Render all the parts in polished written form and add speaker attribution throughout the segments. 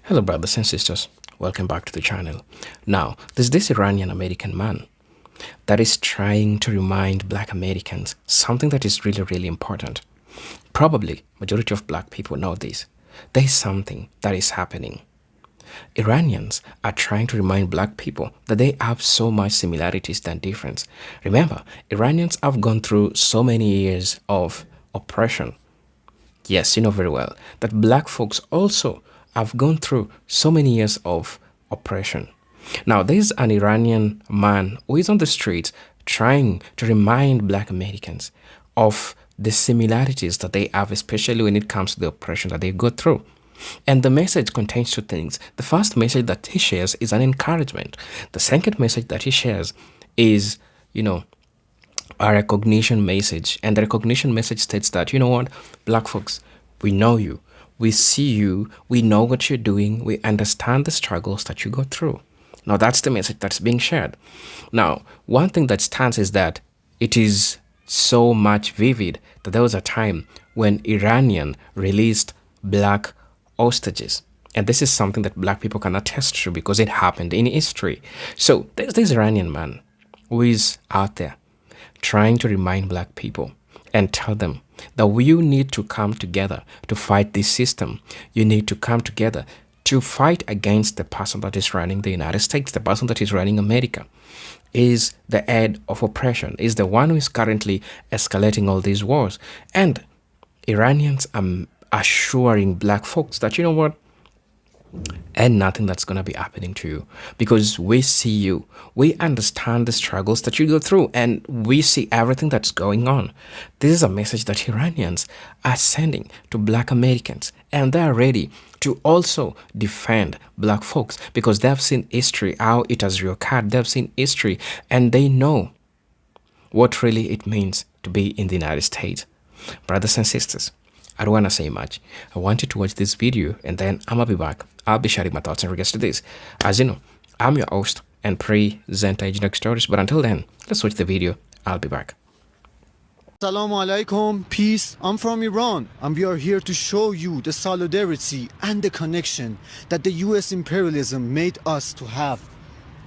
Speaker 1: Hello, brothers and sisters. Welcome back to the channel. Now, there's this Iranian American man that is trying to remind black Americans something that is really, really important. Probably, majority of black people know this. There is something that is happening. Iranians are trying to remind black people that they have so much similarities than difference. Remember, Iranians have gone through so many years of oppression. Yes, you know very well that black folks also have gone through so many years of oppression. Now, there's an Iranian man who is on the street trying to remind black Americans of the similarities that they have, especially when it comes to the oppression that they go through. And the message contains two things. The first message that he shares is an encouragement. The second message that he shares is, a recognition message. And the recognition message states that, you know what, black folks, we know you, we see you, we know what you're doing, we understand the struggles that you go through. Now, that's the message that's being shared. Now, one thing that stands is that it is so much vivid that there was a time when Iranian released black hostages. And this is something that black people can attest to because it happened in history. So there's this Iranian man who is out there trying to remind black people and tell them that you need to come together to fight this system. You need to come together to fight against the person that is running the United States, the person that is running America, is the head of oppression, is the one who is currently escalating all these wars. And Iranians are assuring black folks that, you know what, and nothing that's going to be happening to you because we see you, we understand the struggles that you go through, and we see everything that's going on. This is a message that Iranians are sending to black Americans, and they are ready to also defend black folks because they have seen history, how it has reoccurred. They have seen history, and they know what really it means to be in the United States. Brothers and sisters, I don't want to say much. I want you to watch this video, and then I'm going to be back. I'll be sharing my thoughts in regards to this. As you know, I'm your host and presenter Agent Stories. But until then, let's watch the video. I'll be back.
Speaker 2: Assalamu alaikum, peace. I'm from Iran, and we are here to show you the solidarity and the connection that the US imperialism made us to have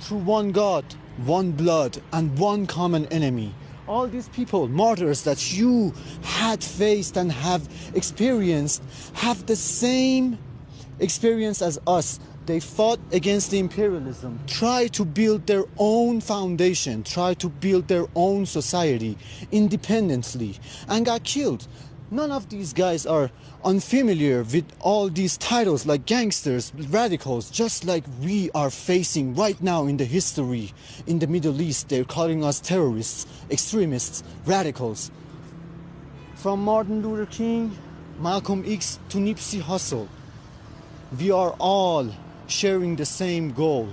Speaker 2: through one God, one blood, and one common enemy. All these people, martyrs that you had faced and have experienced, have the same experience as us. They fought against the imperialism, try to build their own foundation, try to build their own society independently, and got killed. None of these guys are unfamiliar with all these titles like gangsters, radicals, just like we are facing right now in the history in the Middle East. They're calling us terrorists, extremists, radicals. From Martin Luther King, Malcolm X to Nipsey Hussle, we are all sharing the same goal,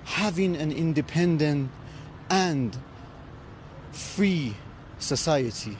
Speaker 2: having an independent and free society.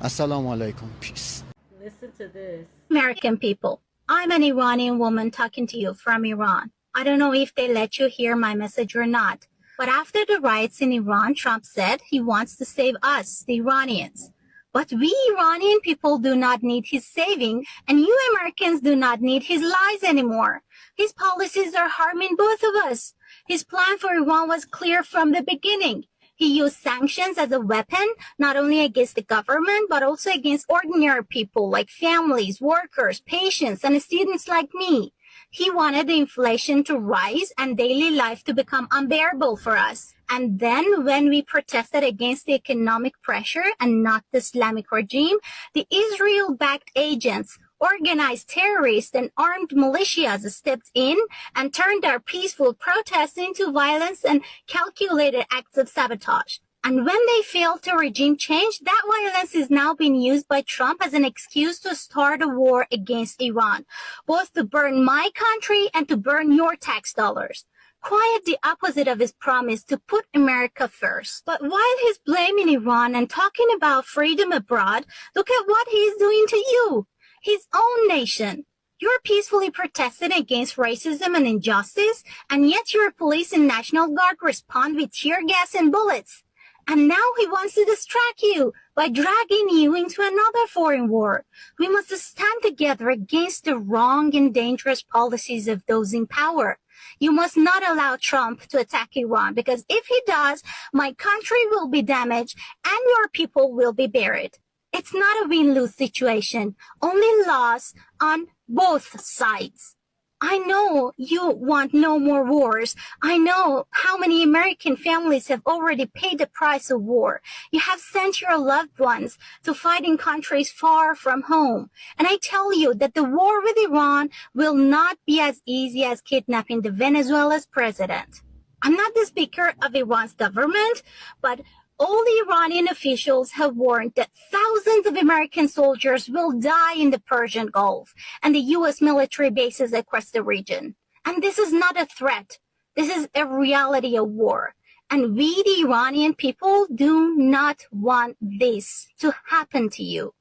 Speaker 2: Assalamu alaikum, peace.
Speaker 3: Listen to this.
Speaker 4: American people, I'm an Iranian woman talking to you from Iran. I don't know if they let you hear my message or not, but after the riots in Iran, Trump said he wants to save us, the Iranians. But we Iranian people do not need his saving, and you Americans do not need his lies anymore. His policies are harming both of us. His plan for Iran was clear from the beginning. He used sanctions as a weapon, not only against the government, but also against ordinary people like families, workers, patients, and students like me. He wanted the inflation to rise and daily life to become unbearable for us. And then when we protested against the economic pressure and not the Islamic regime, the Israel-backed agents, organized terrorists, and armed militias stepped in and turned our peaceful protests into violence and calculated acts of sabotage. And when they failed to regime change, that violence is now being used by Trump as an excuse to start a war against Iran, both to burn my country and to burn your tax dollars. Quite the opposite of his promise to put America first. But while he's blaming Iran and talking about freedom abroad, look at what he's doing to you, his own nation. You're peacefully protesting against racism and injustice, and yet your police and National Guard respond with tear gas and bullets. And now he wants to distract you by dragging you into another foreign war. We must stand together against the wrong and dangerous policies of those in power. You must not allow Trump to attack Iran, because if he does, my country will be damaged and your people will be buried. It's not a win-lose situation, only loss on both sides. I know you want no more wars. I know how many American families have already paid the price of war. You have sent your loved ones to fight in countries far from home. And I tell you that the war with Iran will not be as easy as kidnapping the Venezuela's president. I'm not the speaker of Iran's government, but all the Iranian officials have warned that thousands of American soldiers will die in the Persian Gulf and the U.S. military bases across the region. And this is not a threat. This is a reality of war. And we, the Iranian people, do not want this to happen to you.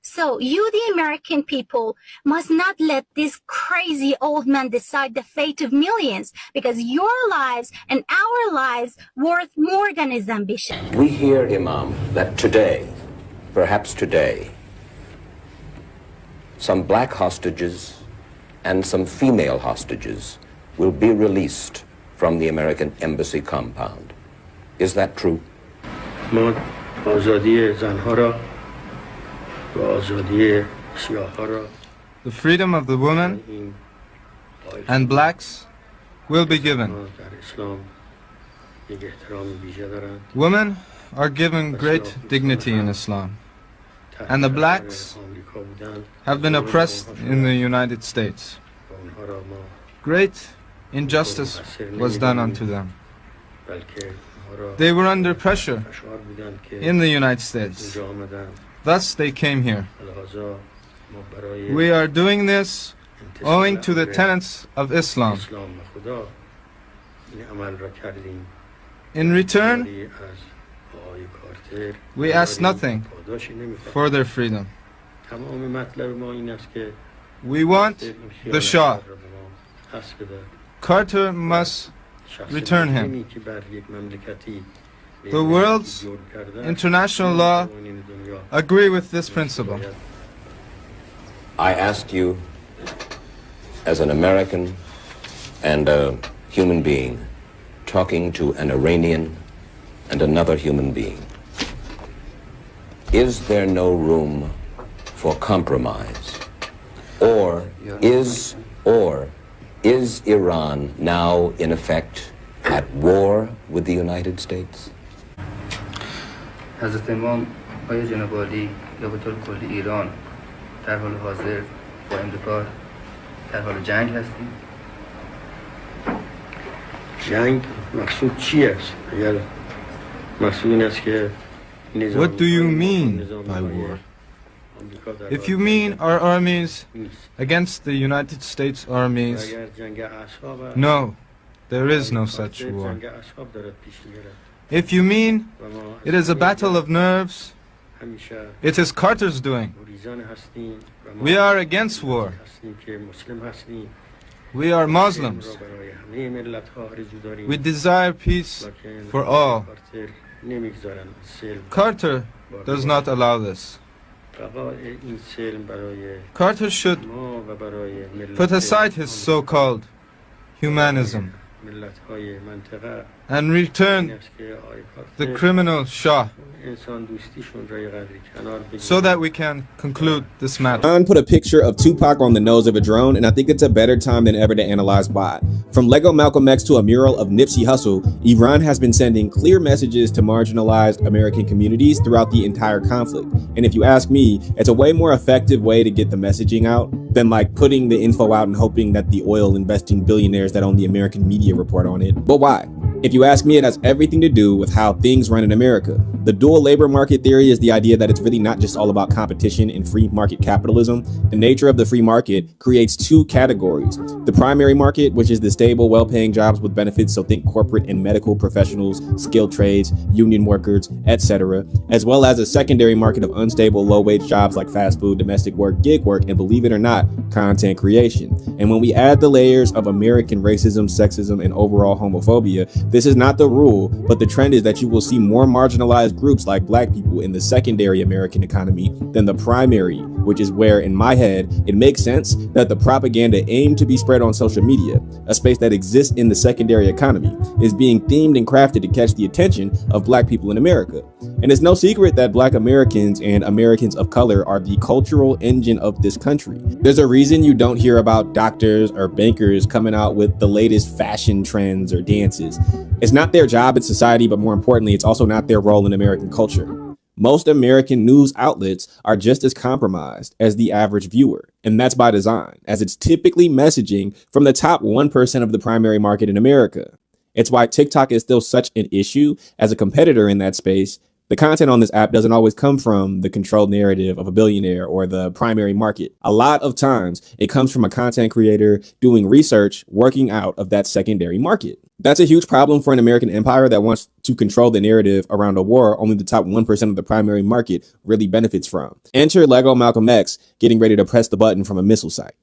Speaker 4: So you, the American people, must not let this crazy old man decide the fate of millions, because your lives and our lives worth more than his ambition.
Speaker 3: We hear, Imam, that today, perhaps today, some black hostages and some female hostages will be released from the American embassy compound. Is that true?
Speaker 5: The freedom of the women and blacks will be given. Women are given great dignity in Islam, and the blacks have been oppressed in the United States. Great injustice was done unto them. They were under pressure in the United States. Thus they came here. We are doing this owing to the tenets of Islam. In return, we ask nothing for their freedom. We want the Shah. Carter must return him. The world's international law agree with this principle.
Speaker 3: I ask you, as an American and a human being, talking to an Iranian and another human being, is there no room for compromise? Or is Iran now, in effect, at war with the United States?
Speaker 6: حضرت امام آیا جناب عالی یا به طور کلی ایران در حال حاضر با امریکا در حال جنگ هستیم؟
Speaker 5: جنگ مقصود چی است؟ اگر مقصود این است که
Speaker 7: What do you mean by war? If you mean our armies against the United States armies, no, there is no such war. If you mean it is a battle of nerves, it is Carter's doing. We are against war. We are Muslims. We desire peace for all. Carter does not allow this. Carter should put aside his so-called humanism and return the criminal Shah so that we can conclude this matter.
Speaker 8: John put a picture of Tupac on the nose of a drone, and I think it's a better time than ever to analyze why. From Lego Malcolm X to a mural of Nipsey Hussle, Iran has been sending clear messages to marginalized American communities throughout the entire conflict. And if you ask me, it's a way more effective way to get the messaging out than like putting the info out and hoping that the oil investing billionaires that own the American media report on it. But why? If you ask me, it has everything to do with how things run in America. The dual labor market theory is the idea that it's really not just all about competition and free market capitalism. The nature of the free market creates two categories. The primary market, which is the stable, well-paying jobs with benefits, so think corporate and medical professionals, skilled trades, union workers, etc., as well as a secondary market of unstable, low-wage jobs like fast food, domestic work, gig work, and believe it or not, content creation. And when we add the layers of American racism, sexism, and overall homophobia, This is not the rule, but the trend is that you will see more marginalized groups like black people in the secondary American economy than the primary, which is where, in my head, it makes sense that the propaganda aimed to be spread on social media, a space that exists in the secondary economy, is being themed and crafted to catch the attention of black people in America. And it's no secret that black Americans and Americans of color are the cultural engine of this country. There's a reason you don't hear about doctors or bankers coming out with the latest fashion trends or dances. It's not their job in society, but more importantly, it's also not their role in American culture. Most American news outlets are just as compromised as the average viewer, and that's by design, as it's typically messaging from the top 1% of the primary market in America. It's why TikTok is still such an issue as a competitor in that space. The content on this app doesn't always come from the controlled narrative of a billionaire or the primary market. A lot of times, it comes from a content creator doing research, working out of that secondary market. That's a huge problem for an American empire that wants to control the narrative around a war only the top 1% of the primary market really benefits from. Enter Lego Malcolm X getting ready to press the button from a missile site.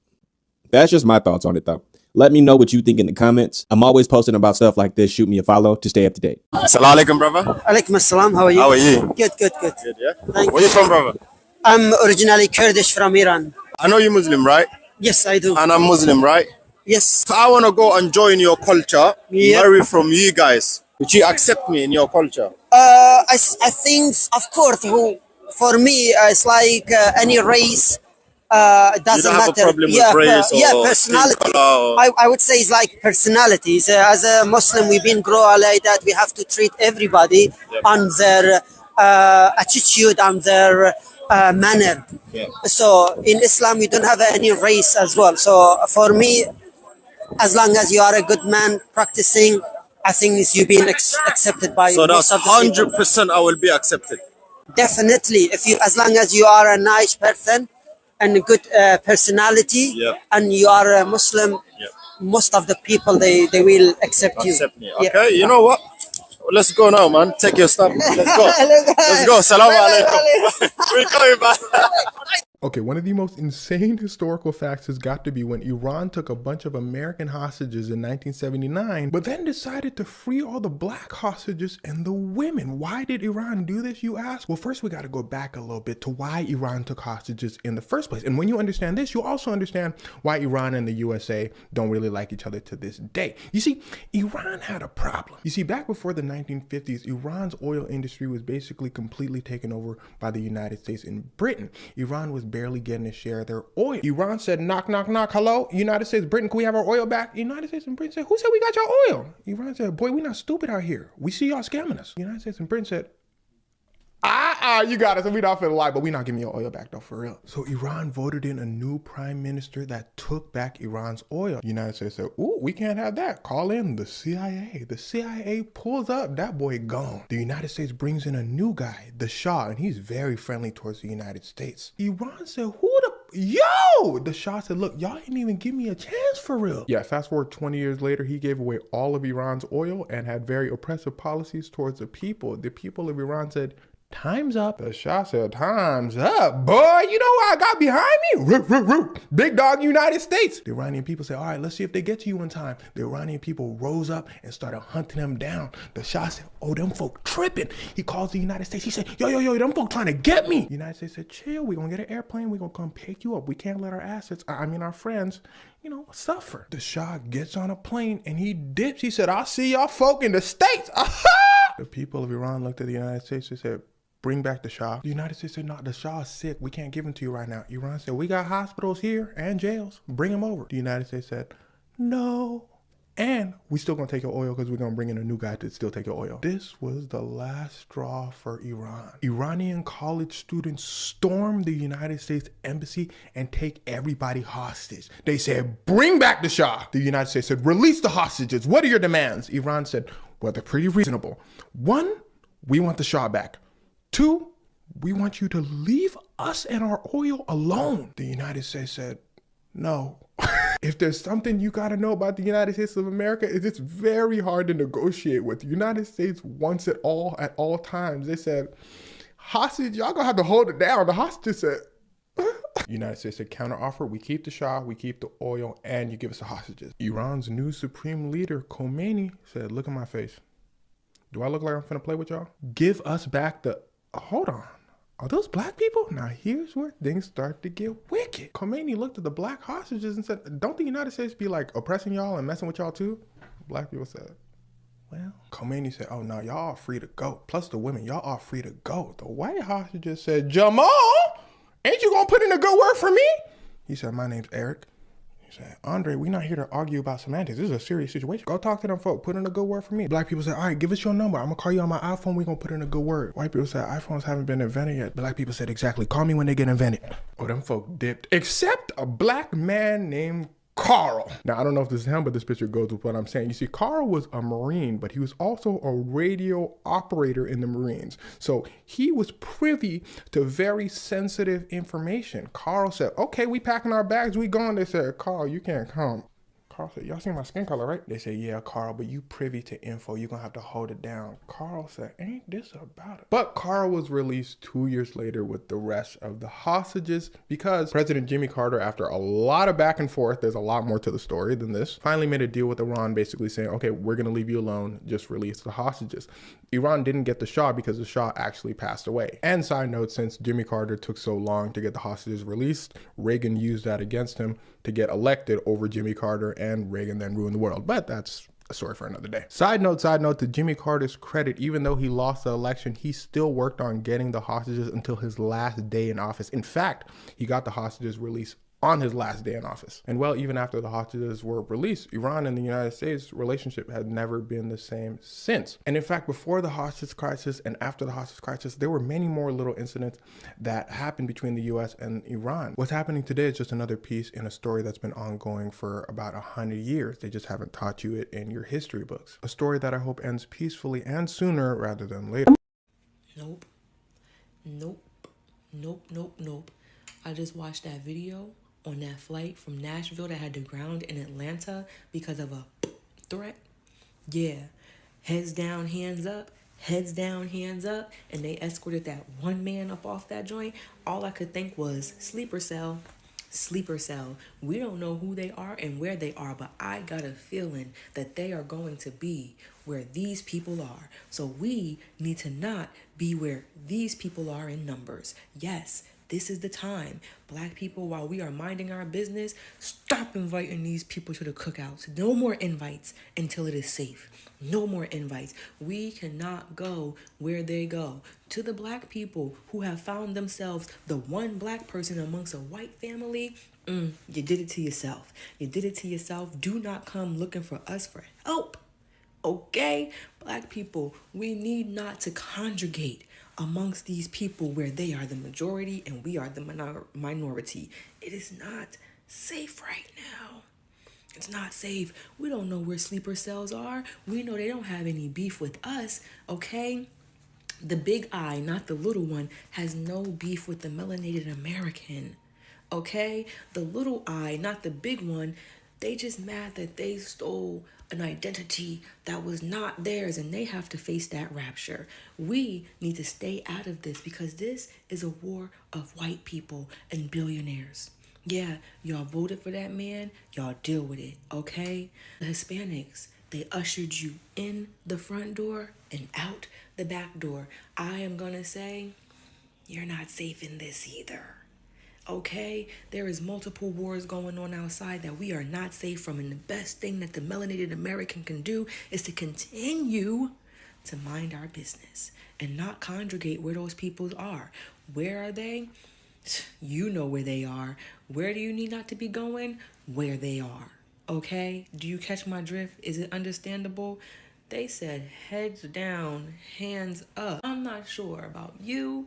Speaker 8: That's just my thoughts on it, though. Let me know what you think in the comments. I'm always posting about stuff like this. Shoot me a follow to stay up to date.
Speaker 9: Assalamu alaikum, brother.
Speaker 10: Alaikum assalam. How are you?
Speaker 9: How are you?
Speaker 10: Good.
Speaker 9: Good, yeah? Where you from, brother?
Speaker 10: I'm originally Kurdish from Iran.
Speaker 9: I know you're Muslim, right?
Speaker 10: Yes, I do.
Speaker 9: And I'm Muslim, right?
Speaker 10: Yes.
Speaker 9: If I want to go and join your culture, marry from you guys, would you accept me in your culture?
Speaker 10: I think, of course, for me, it's like any race. It doesn't
Speaker 9: you don't
Speaker 10: matter.
Speaker 9: Have a problem with race or
Speaker 10: personality.
Speaker 9: Or...
Speaker 10: I would say it's like personalities. As a Muslim, we've been grown like that. We have to treat everybody on their attitude, on their manner.
Speaker 9: Yeah.
Speaker 10: So in Islam, we don't have any race as well. So for me, as long as you are a good man practicing, I think you've been accepted by
Speaker 9: so
Speaker 10: most
Speaker 9: that's
Speaker 10: of the
Speaker 9: 100% I will be accepted.
Speaker 10: Definitely, as long as you are a nice person and a good personality, and you are a Muslim, most of the people they will accept you.
Speaker 9: Me. Okay, you know what? Let's go now, man. Take your stuff. Let's go. Let's go. Salaam alaikum. We're coming back.
Speaker 11: Okay, one of the most insane historical facts has got to be when Iran took a bunch of American hostages in 1979, but then decided to free all the black hostages and the women. Why did Iran do this, you ask? Well, first we got to go back a little bit to why Iran took hostages in the first place. And when you understand this, you'll also understand why Iran and the USA don't really like each other to this day. You see, Iran had a problem. You see, back before the 1950s, Iran's oil industry was basically completely taken over by the United States and Britain. Iran was barely getting a share of their oil. Iran said, knock, knock, knock, hello, United States, Britain, can we have our oil back? United States and Britain said, who said we got your oil? Iran said, boy, we're not stupid out here. We see y'all scamming us. United States and Britain said, you got us, and we not finna lie, but we not giving your oil back though, for real. So Iran voted in a new prime minister that took back Iran's oil. The United States said, ooh, we can't have that. Call in the CIA. The CIA pulls up, that boy gone. The United States brings in a new guy, the Shah, and he's very friendly towards the United States. Iran said, yo! The Shah said, look, y'all didn't even give me a chance for real. Yeah, fast forward 20 years later, he gave away all of Iran's oil and had very oppressive policies towards the people. The people of Iran said, time's up. The Shah said, time's up. Boy, you know what I got behind me? Root, root, root. Big dog United States. The Iranian people said, all right, let's see if they get to you in time. The Iranian people rose up and started hunting them down. The Shah said, oh, them folk tripping. He calls the United States. He said, yo, them folk trying to get me. The United States said, chill, we're going to get an airplane. We're going to come pick you up. We can't let our assets, our friends, suffer. The Shah gets on a plane and he dips. He said, I'll see y'all folk in the States. The people of Iran looked at the United States and said, bring back the Shah. The United States said, no, the Shah is sick. We can't give him to you right now. Iran said, we got hospitals here and jails. Bring him over. The United States said, no. And we still gonna take your oil because we're gonna bring in a new guy to still take your oil. This was the last straw for Iran. Iranian college students stormed the United States embassy and take everybody hostage. They said, bring back the Shah. The United States said, release the hostages. What are your demands? Iran said, well, they're pretty reasonable. 1, we want the Shah back. 2, we want you to leave us and our oil alone. The United States said, no. If there's something you gotta know about the United States of America, is it's very hard to negotiate with. The United States wants it all at all times. They said, hostage, y'all gonna have to hold it down. The hostage said, United States said, counteroffer, we keep the Shah, we keep the oil, and you give us the hostages. Iran's new supreme leader, Khomeini, said, look at my face. Do I look like I'm finna play with y'all? Give us back the... Hold on. Are those black people? Now here's where things start to get wicked. Khomeini looked at the black hostages and said, don't the United States be like oppressing y'all and messing with y'all too? Black people said, well, Khomeini said, oh no, y'all are free to go. Plus the women, y'all are free to go. The white hostages said, Jamal, ain't you gonna put in a good word for me? He said, my name's Eric. He said, Andre, we not here to argue about semantics. This is a serious situation. Go talk to them folk. Put in a good word for me. Black people said, all right, give us your number. I'm gonna call you on my iPhone. We gonna put in a good word. White people said, iPhones haven't been invented yet. Black people said, exactly. Call me when they get invented. Oh, them folk dipped. Except a black man named Carl. Now, I don't know if this is him, but this picture goes with what I'm saying. You see, Carl was a Marine, but he was also a radio operator in the Marines. So he was privy to very sensitive information. Carl said, okay, we packing our bags, we going. They said, Carl, you can't come. Carl said, y'all see my skin color, right? They said, yeah, Carl, but you privy to info. You're going to have to hold it down. Carl said, ain't this about it? But Carl was released 2 years later with the rest of the hostages because President Jimmy Carter, after a lot of back and forth, there's a lot more to the story than this, finally made a deal with Iran basically saying, okay, we're going to leave you alone. Just release the hostages. Iran didn't get the Shah because the Shah actually passed away. And side note, since Jimmy Carter took so long to get the hostages released, Reagan used that against him to get elected over Jimmy Carter, and Reagan then ruined the world. But that's a story for another day. Side note, to Jimmy Carter's credit, even though he lost the election, he still worked on getting the hostages until his last day in office. In fact, he got the hostages released on his last day in office. And well, even after the hostages were released, Iran and the United States relationship had never been the same since. And in fact, before the hostage crisis and after the hostage crisis, there were many more little incidents that happened between the US and Iran. What's happening today is just another piece in a story that's been ongoing for about 100 years. They just haven't taught you it in your history books. A story that I hope ends peacefully and sooner rather than later.
Speaker 12: Nope. Nope. Nope, nope, nope. I just watched that video on that flight from Nashville that had to ground in Atlanta because of a threat. Yeah, heads down, hands up, heads down, hands up, and they escorted that one man up off that joint. All I could think was sleeper cell, sleeper cell. We don't know who they are and where they are, but I got a feeling that they are going to be where these people are. So we need to not be where these people are in numbers. Yes, this is the time. Black people, while we are minding our business, stop inviting these people to the cookouts. No more invites until it is safe. No more invites. We cannot go where they go. To the black people who have found themselves the one black person amongst a white family, you did it to yourself. You did it to yourself. Do not come looking for us for help. Okay? Black people, we need not to conjugate amongst these people where they are the majority and we are the minority. It is not safe right now. It's not safe. We don't know where sleeper cells are. We know they don't have any beef with us, okay? The big I, not the little one, has no beef with the melanated American, okay? The little I, not the big one, they just mad that they stole an identity that was not theirs and they have to face that rapture. We need to stay out of this because this is a war of white people and billionaires. Yeah, y'all voted for that man, y'all deal with it, okay? The Hispanics, they ushered you in the front door and out the back door. I am gonna say, you're not safe in this either. Okay, there is multiple wars going on outside that we are not safe from, and the best thing that the melanated American can do is to continue to mind our business and not conjugate where those people are. Where are they? You know where they are. Where do you need not to be going? Where they are. Okay, do you catch my drift? Is it understandable? They said heads down, hands up. I'm not sure about you,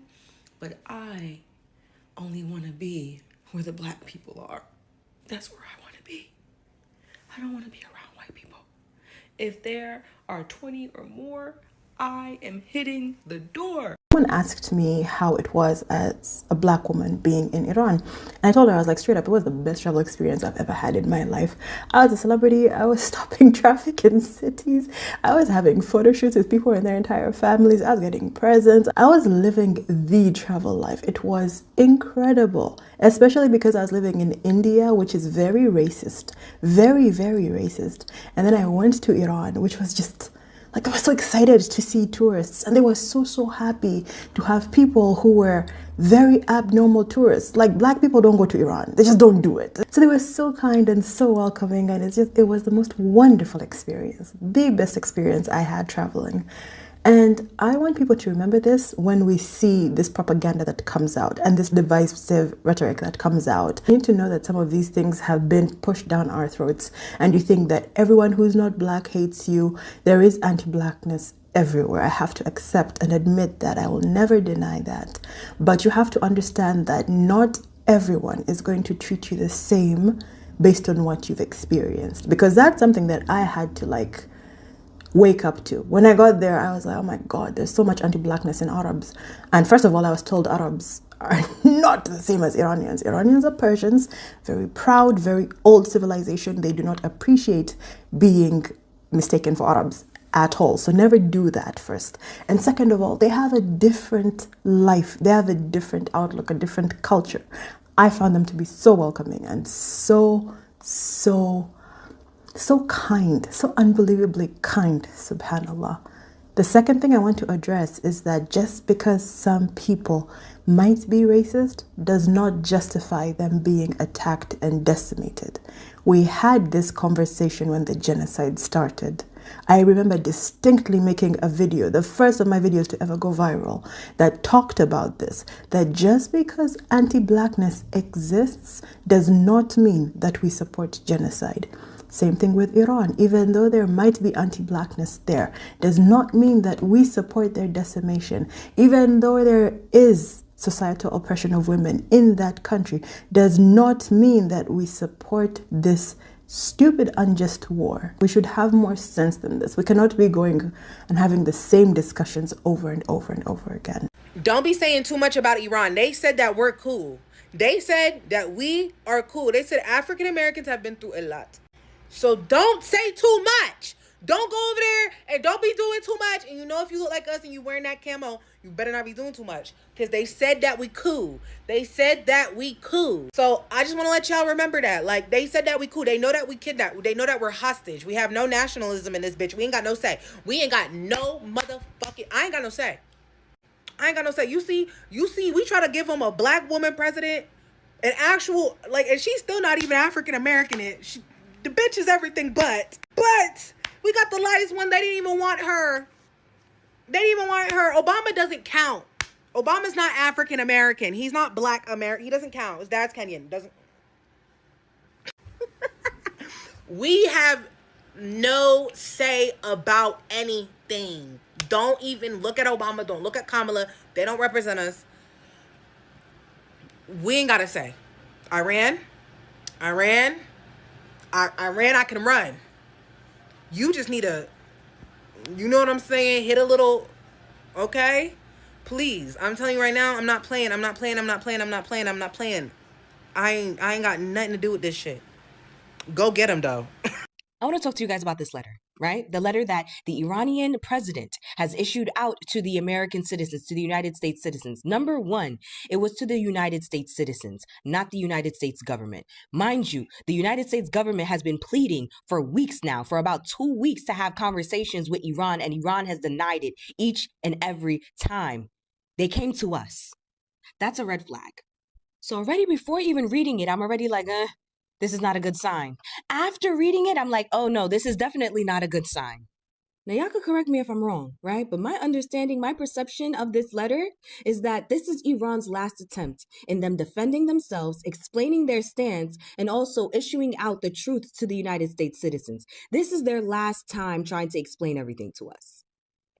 Speaker 12: but I only want to be where the black people are. That's where I want to be. I don't want to be around white people. If there are 20 or more, I am hitting the door.
Speaker 13: Someone asked me how it was as a black woman being in Iran. And I told her, I was like, straight up, it was the best travel experience I've ever had in my life. I was a celebrity. I was stopping traffic in cities. I was having photo shoots with people and their entire families. I was getting presents. I was living the travel life. It was incredible, especially because I was living in India, which is very racist, very, very racist. And then I went to Iran, which was just like, I was so excited to see tourists, and they were so happy to have people who were very abnormal tourists. Like, black people don't go to Iran. They just don't do it. So they were so kind and so welcoming, and it was the most wonderful experience, the best experience I had traveling. And I want people to remember this when we see this propaganda that comes out and this divisive rhetoric that comes out. You need to know that some of these things have been pushed down our throats, and you think that everyone who's not black hates you. There is anti-blackness everywhere. I have to accept and admit that. I will never deny that. But you have to understand that not everyone is going to treat you the same based on what you've experienced, because that's something that I had to wake up to. When I got there, I was like, oh my God, there's so much anti-blackness in Arabs. And first of all, I was told Arabs are not the same as Iranians. Iranians are Persians, very proud, very old civilization. They do not appreciate being mistaken for Arabs at all. So never do that first. And second of all, they have a different life. They have a different outlook, a different culture. I found them to be so welcoming and so kind, so unbelievably kind, subhanAllah. The second thing I want to address is that just because some people might be racist does not justify them being attacked and decimated. We had this conversation when the genocide started. I remember distinctly making a video, the first of my videos to ever go viral, that talked about this, that just because anti-blackness exists does not mean that we support genocide. Same thing with Iran. Even though there might be anti-blackness there, does not mean that we support their decimation. Even though there is societal oppression of women in that country, does not mean that we support this stupid, unjust war. We should have more sense than this. We cannot be going and having the same discussions over and over and over again.
Speaker 12: Don't be saying too much about Iran. They said that we're cool. They said that we are cool. They said African Americans have been through a lot. So don't say too much. Don't go over there and don't be doing too much. And you know, if you look like us and you wearing that camo, you better not be doing too much. Because they said that we cool. They said that we cool. So I just want to let y'all remember that. Like, they said that we cool. They know that we kidnapped. They know that we're hostage. We have no nationalism in this bitch. We ain't got no say. We ain't got no motherfucking... I ain't got no say. I ain't got no say. You see, we try to give them a black woman president. An actual... Like, and she's still not even African American. The bitch is everything but we got the lightest one. They didn't even want her. Obama doesn't count. Obama's not African American. He's not black American. He doesn't count. His dad's Kenyan. Doesn't. We have no say about anything. Don't even look at Obama. Don't look at Kamala. They don't represent us. We ain't got to say. Iran, I can run. You just need to, you know what I'm saying? Hit a little, okay? Please. I'm telling you right now, I'm not playing. I ain't got nothing to do with this shit. Go get him, though.
Speaker 14: I want to talk to you guys about this letter, right? The letter that the Iranian president has issued out to the American citizens, to the United States citizens. Number one, it was to the United States citizens, not the United States government. Mind you, the United States government has been pleading for weeks now, for about 2 weeks, to have conversations with Iran, and Iran has denied it each and every time. They came to us. That's a red flag. So already before even reading it, I'm already like, this is not a good sign. After reading it, I'm like, oh no, this is definitely not a good sign. Now, y'all could correct me if I'm wrong, right? But my understanding, my perception of this letter is that this is Iran's last attempt in them defending themselves, explaining their stance, and also issuing out the truth to the United States citizens. This is their last time trying to explain everything to us.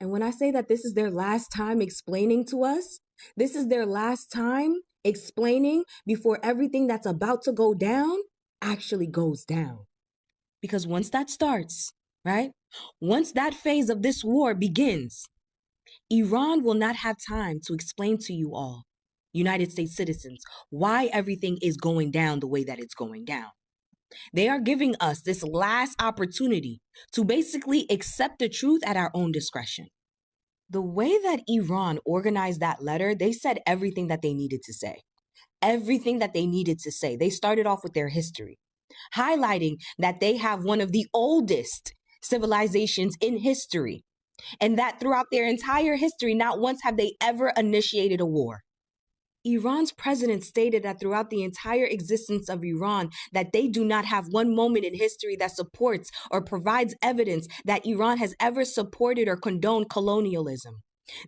Speaker 14: And when I say that this is their last time explaining to us, this is their last time explaining before everything that's about to go down actually goes down. Because once that starts, right? Once that phase of this war begins, Iran will not have time to explain to you all, United States citizens, why everything is going down the way that it's going down. They are giving us this last opportunity to basically accept the truth at our own discretion. The way that Iran organized that letter, they said everything that they needed to say. Everything that they needed to say. They started off with their history, highlighting that they have one of the oldest civilizations in history, and that throughout their entire history, not once have they ever initiated a war. Iran's president stated that throughout the entire existence of Iran, that they do not have one moment in history that supports or provides evidence that Iran has ever supported or condoned colonialism,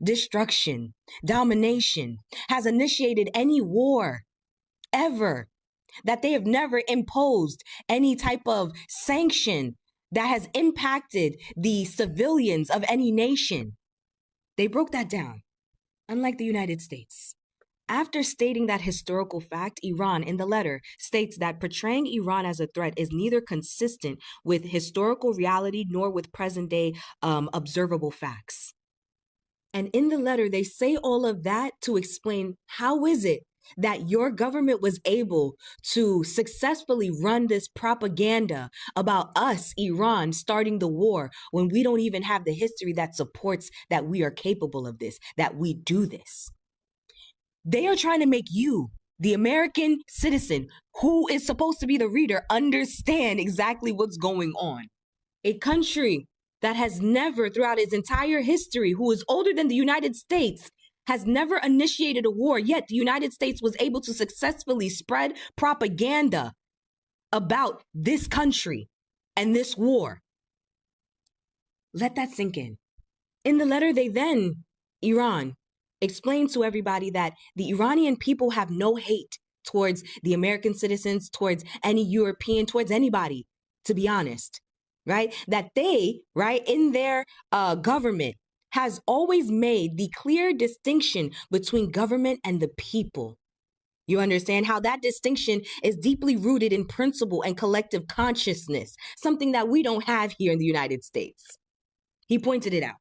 Speaker 14: destruction, domination, has initiated any war ever, that they have imposed imposed any type of sanction that has impacted the civilians of any nation. They broke that down, unlike the United States. After stating that historical fact, Iran, in the letter, states that portraying Iran as a threat is neither consistent with historical reality nor with present-day observable facts. And in the letter, they say all of that to explain how is it that your government was able to successfully run this propaganda about us, Iran, starting the war when we don't even have the history that supports that we are capable of this, that we do this. They are trying to make you, the American citizen, who is supposed to be the reader, understand exactly what's going on. A country that has never, throughout its entire history, who is older than the United States, has never initiated a war, yet the United States was able to successfully spread propaganda about this country and this war. Let that sink in. In the letter, they then, Iran, explained to everybody that the Iranian people have no hate towards the American citizens, towards any European, towards anybody, to be honest, right? That they, right, in their government has always made the clear distinction between government and the people. You understand how that distinction is deeply rooted in principle and collective consciousness, something that we don't have here in the United States. He pointed it out.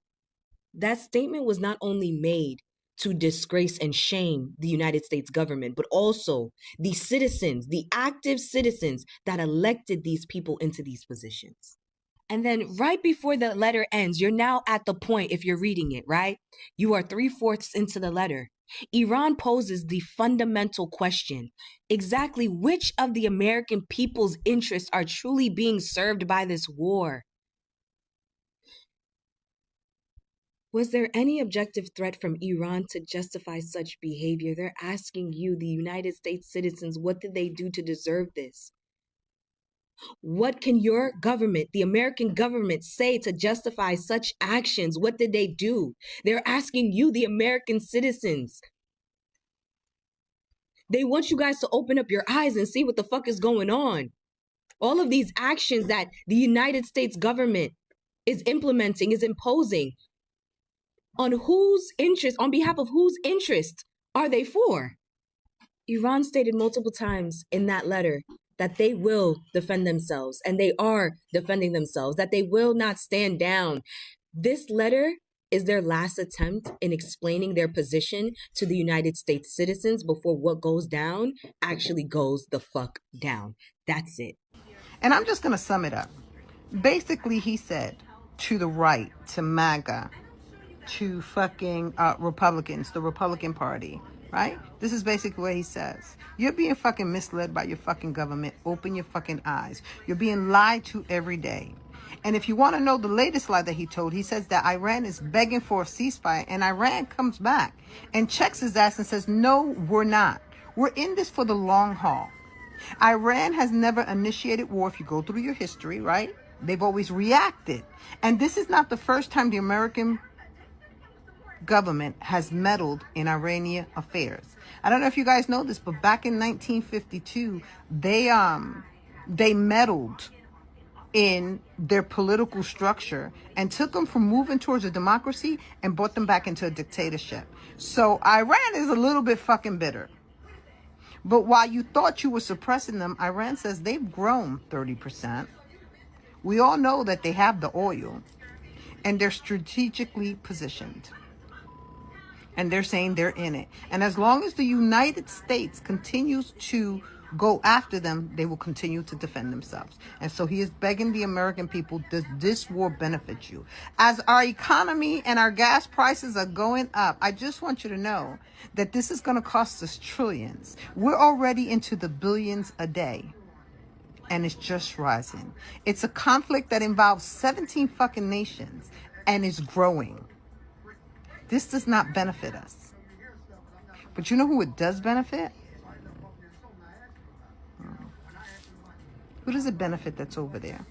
Speaker 14: That statement was not only made to disgrace and shame the United States government, but also the citizens, the active citizens that elected these people into these positions. And then right before the letter ends, you're now at the point, if you're reading it, right? You are 3/4 into the letter. Iran poses the fundamental question, exactly which of the American people's interests are truly being served by this war? Was there any objective threat from Iran to justify such behavior? They're asking you, the United States citizens, what did they do to deserve this? What can your government, the American government, say to justify such actions? What did they do? They're asking you, the American citizens. They want you guys to open up your eyes and see what the fuck is going on. All of these actions that the United States government is implementing, is imposing, on whose interest, on behalf of whose interest are they for? Iran stated multiple times in that letter that they will defend themselves, and they are defending themselves, that they will not stand down. This letter is their last attempt in explaining their position to the United States citizens before what goes down actually goes the fuck down. That's it.
Speaker 15: And I'm just going to sum it up. Basically, he said to the right, to MAGA, to fucking Republicans, the Republican Party, right? This is basically what he says. You're being fucking misled by your fucking government. Open your fucking eyes. You're being lied to every day. And if you want to know the latest lie that he told, he says that Iran is begging for a ceasefire, and Iran comes back and checks his ass and says, no, we're not. We're in this for the long haul. Iran has never initiated war. If you go through your history, right? They've always reacted. And this is not the first time the American government has meddled in Iranian affairs. I don't know if you guys know this, but back in 1952, they meddled in their political structure and took them from moving towards a democracy and brought them back into a dictatorship. So Iran is a little bit fucking bitter. But while you thought you were suppressing them, Iran says they've grown 30%. We all know that they have the oil and they're strategically positioned. and they're saying they're in it. And as long as the United States continues to go after them, they will continue to defend themselves. And so he is begging the American people, does this war benefit you? As our economy and our gas prices are going up, I just want you to know that this is going to cost us trillions. We're already into the billions a day, and it's just rising. It's a conflict that involves 17 fucking nations and is growing. This does not benefit us. But you know who it does benefit? Who does it benefit that's over there?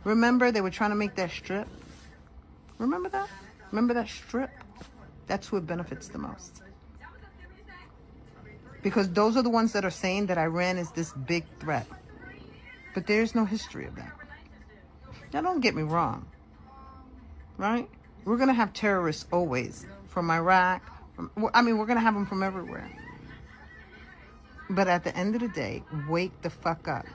Speaker 15: Remember they were trying to make that strip? Remember that? Remember that strip? That's who it benefits the most. Because those are the ones that are saying that Iran is this big threat. But there's no history of that. Now, don't get me wrong. Right? We're going to have terrorists always. From Iraq. We're going to have them from everywhere. But at the end of the day, wake the fuck up.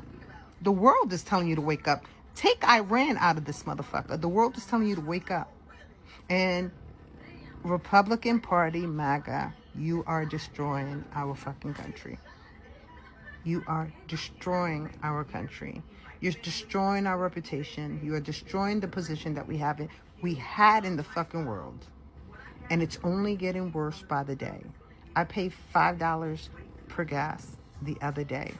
Speaker 15: The world is telling you to wake up. Take Iran out of this motherfucker. The world is telling you to wake up. And Republican Party, MAGA, you are destroying our fucking country. You are destroying our country. You're destroying our reputation. You are destroying the position that we had in the fucking world. And it's only getting worse by the day. I paid $5 per gas the other day.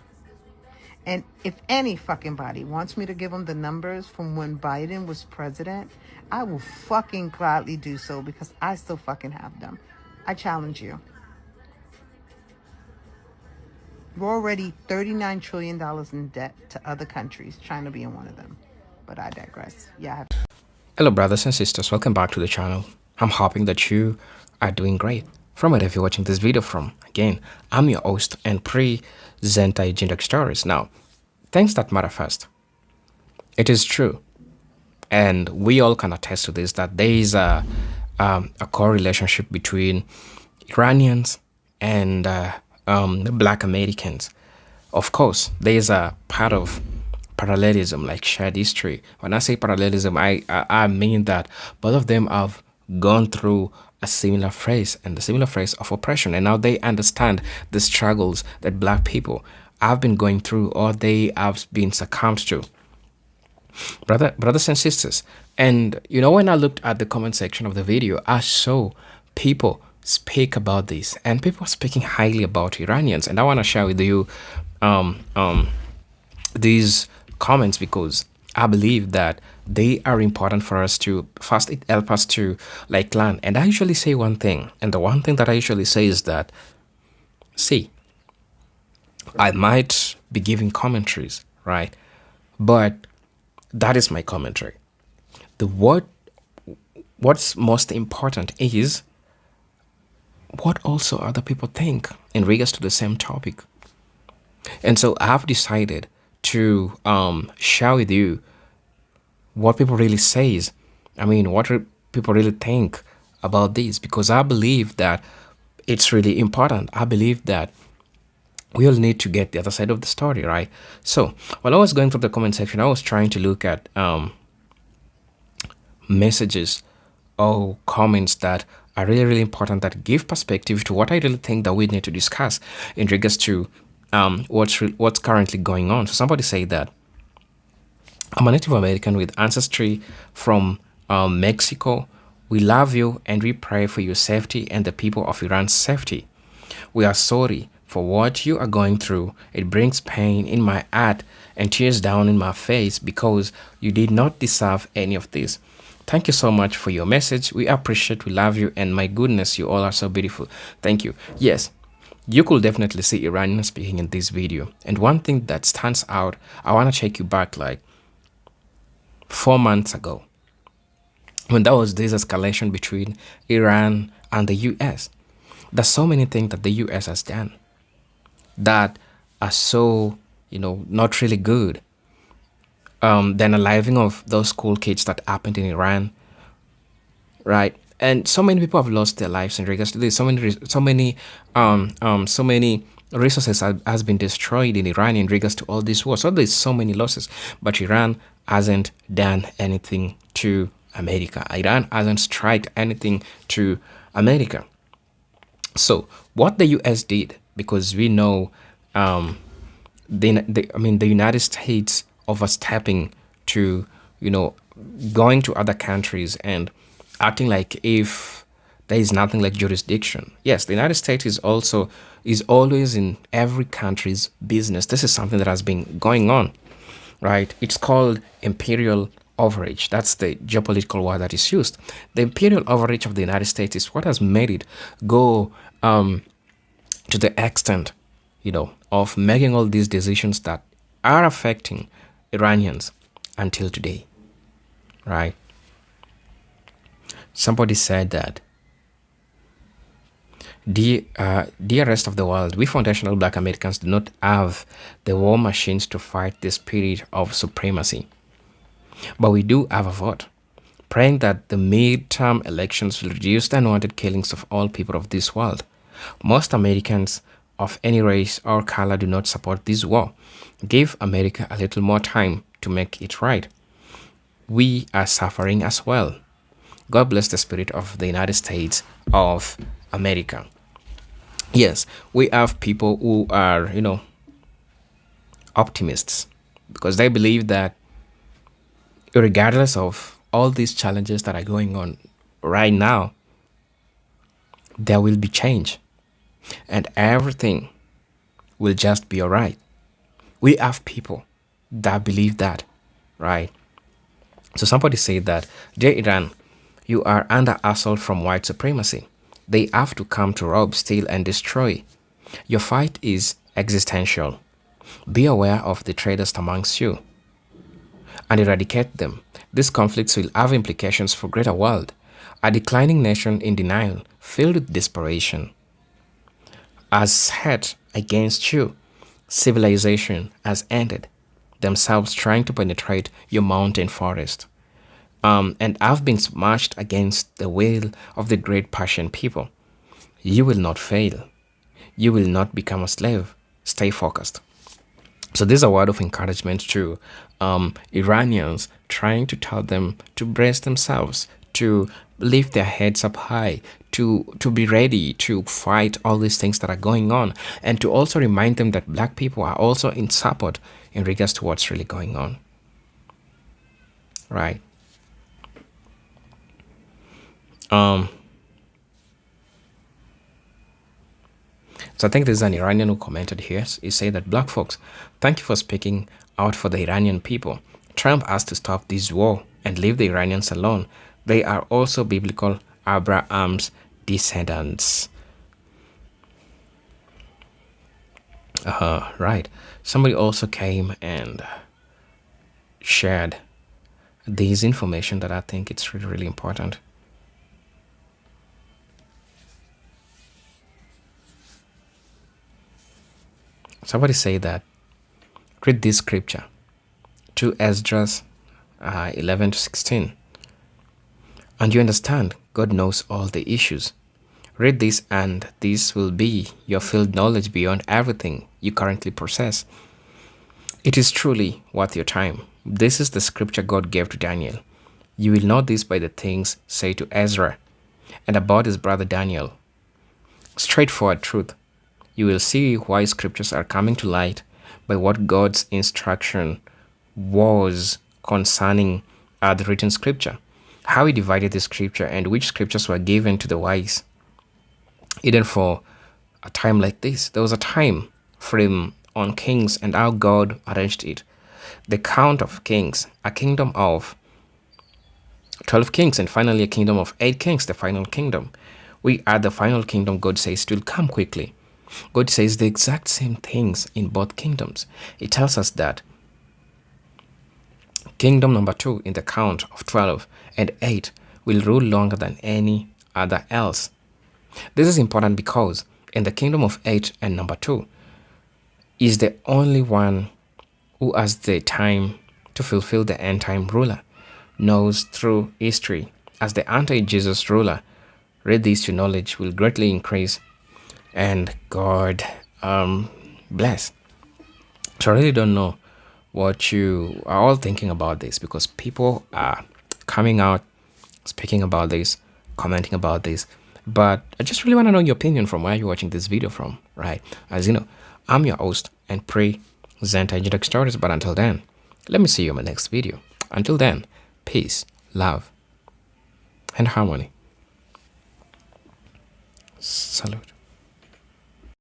Speaker 15: And if any fucking body wants me to give them the numbers from when Biden was president, I will fucking gladly do so because I still fucking have them. I challenge you. We're already $39 trillion in debt to other countries, China being one of them. But I digress. Yeah.
Speaker 1: Hello brothers and sisters, welcome back to the channel. I'm hoping that you are doing great. From wherever you're watching this video from, again, I'm your host and presenter Agenda Stories. Now, things that matter first. It is true, and we all can attest to this, that there is a core relationship between Iranians and Black Americans. Of course, there is a part of parallelism, like shared history. When I say parallelism, I mean that both of them have gone through a similar phase and the similar phase of oppression, and now they understand the struggles that Black people have been going through or they have been succumbed to. Brothers and sisters, and you know, when I looked at the comment section of the video, I saw people speak about this, and people are speaking highly about Iranians, and I want to share with you these comments because I believe that they are important for us to, first, it helps us to like learn. And I usually say one thing, and the one thing that I usually say is that, see, I might be giving commentaries, right? But that is my commentary. What's most important is what also other people think in regards to the same topic. And so I've decided to share with you what people really says. I mean, what people really think about this, because I believe that it's really important. I believe that we all need to get the other side of the story, right? So while I was going through the comment section, I was trying to look at messages or comments that are really, really important, that give perspective to what I really think that we need to discuss in regards to what's currently going on. So somebody said that I'm a Native American with ancestry from Mexico. We love you and we pray for your safety and the people of Iran's safety. We are sorry for what you are going through. It brings pain in my heart and tears down in my face because you did not deserve any of this. Thank you so much for your message. We appreciate, we love you, and my goodness, you all are so beautiful. Thank you. Yes, you could definitely see Iranian speaking in this video. And one thing that stands out, I want to take you back like 4 months ago, when there was this escalation between Iran and the US. There's so many things that the US has done that are so, not really good. Then unaliving of those school kids that happened in Iran, right? And so many people have lost their lives in regards to this. So many resources has been destroyed in Iran in regards to all this war. So there's so many losses, but Iran hasn't done anything to America. Iran hasn't struck anything to America. So what the US did, because we know the United States overstepping to, going to other countries and acting like if there is nothing like jurisdiction. Yes, the United States is always in every country's business. This is something that has been going on, right? It's called imperial overreach. That's the geopolitical word that is used. The imperial overreach of the United States is what has made it go to the extent, of making all these decisions that are affecting Iranians until today, right? Somebody said that, dear rest of the world, we foundational Black Americans do not have the war machines to fight the spirit of supremacy, but we do have a vote, praying that the midterm elections will reduce the unwanted killings of all people of this world. Most Americans of any race or color do not support this war. Give America a little more time to make it right. We are suffering as well. God bless the spirit of the United States of America. Yes, we have people who are, optimists, because they believe that regardless of all these challenges that are going on right now, there will be change and everything will just be all right. We have people that believe that, right? So somebody said that, dear Iran, you are under assault from white supremacy. They have to come to rob, steal, and destroy. Your fight is existential. Be aware of the traitors amongst you and eradicate them. These conflicts will have implications for greater world. A declining nation in denial, filled with desperation, has set against you. Civilization has ended, themselves trying to penetrate your mountain forest, and have been smashed against the will of the great Persian people. You will not fail. You will not become a slave. Stay focused. So this is a word of encouragement to Iranians, trying to tell them to brace themselves, to lift their heads up high, to be ready to fight all these things that are going on, and to also remind them that black people are also in support in regards to what's really going on. Right. So I think there's an Iranian who commented here. He said that, black folks, thank you for speaking out for the Iranian people. Trump has to stop this war and leave the Iranians alone. They are also biblical Abraham's descendants. Right. Somebody also came and shared this information that I think it's really, really important. Somebody say that, read this scripture, 2 Esdras 11 to 16. And you understand, God knows all the issues. Read this and this will be your field knowledge beyond everything you currently possess. It is truly worth your time. This is the scripture God gave to Daniel. You will know this by the things said to Ezra and about his brother Daniel. Straightforward truth. You will see why scriptures are coming to light by what God's instruction was concerning the written scripture, how he divided the scripture and which scriptures were given to the wise. Even for a time like this, there was a time frame on kings and how God arranged it. The count of kings, a kingdom of 12 kings, and finally a kingdom of 8 kings, the final kingdom. We are the final kingdom. God says it will come quickly. God says the exact same things in both kingdoms. It tells us that kingdom number 2 in the count of 12 and 8 will rule longer than any other else. This is important because in the kingdom of 8 and number 2 is the only one who has the time to fulfill the end time ruler, knows through history as the anti-Jesus ruler. Read this, your knowledge will greatly increase, and God bless. So I really don't know what you are all thinking about this, because people are coming out, speaking about this, commenting about this. But I just really want to know your opinion from where you're watching this video from, right? As you know, I'm your host and presenter Engineer Stories. But until then, let me see you in my next video. Until then, peace, love, and harmony. Salute.